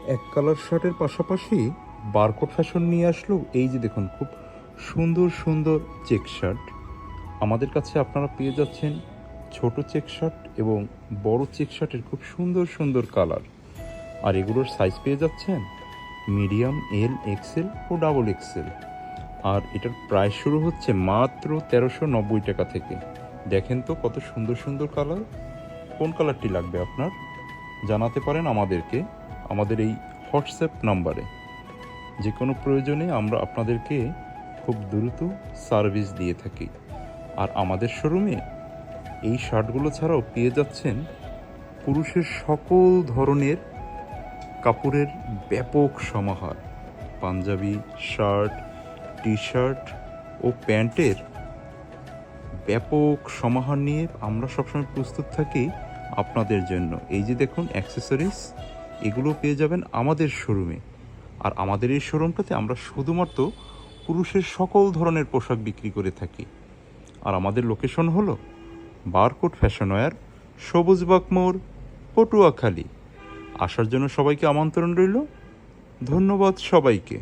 এক কালার শার্টের পাশাপাশি বারকোড ফ্যাশন নিয়ে আসলো। এই যে দেখুন, খুব সুন্দর সুন্দর চেক শার্ট আমাদের কাছে আপনারা পেয়ে যাচ্ছেন। ছোট চেক শার্ট এবং বড় চেক শার্টের খুব সুন্দর সুন্দর কালার। আর এগুলোর সাইজ পেয়ে যাচ্ছেন মিডিয়াম, এল, এক্সেল ও ডাবল এক্সেল। আর এটার প্রাইস শুরু হচ্ছে মাত্র 1390 টাকা থেকে। দেখেন তো কত সুন্দর সুন্দর কালার। কোন কালারটি লাগবে আপনার জানাতে পারেন আমাদেরকে আমাদের এই হোয়াটসঅ্যাপ নাম্বারে। যে কোনো প্রয়োজনে আমরা আপনাদেরকে খুব দ্রুত সার্ভিস দিয়ে থাকি। আর আমাদের শোরুমে এই শার্টগুলো ছাড়াও পেয়ে যাচ্ছেন পুরুষের সকল ধরনের কাপড়ের ব্যাপক সমাহার। পাঞ্জাবি, শার্ট, টি শার্ট ও প্যান্টের ব্যাপক সমাহার নিয়ে আমরা সবসময় প্রস্তুত থাকি আপনাদের জন্য। এই যে দেখুন অ্যাক্সেসরিজ, এগুলো পেয়ে যাবেন আমাদের শোরুমে। আর আমাদের এই শোরুমটাতে আমরা শুধুমাত্র পুরুষের সকল ধরনের পোশাক বিক্রি করে থাকি। আর আমাদের লোকেশন হলো বারকোড ফ্যাশন ওয়্যার, সবুজবাগ মোড়, পটুয়াখালী। আসার জন্য সবাইকে আমন্ত্রণ রইল। ধন্যবাদ সবাইকে।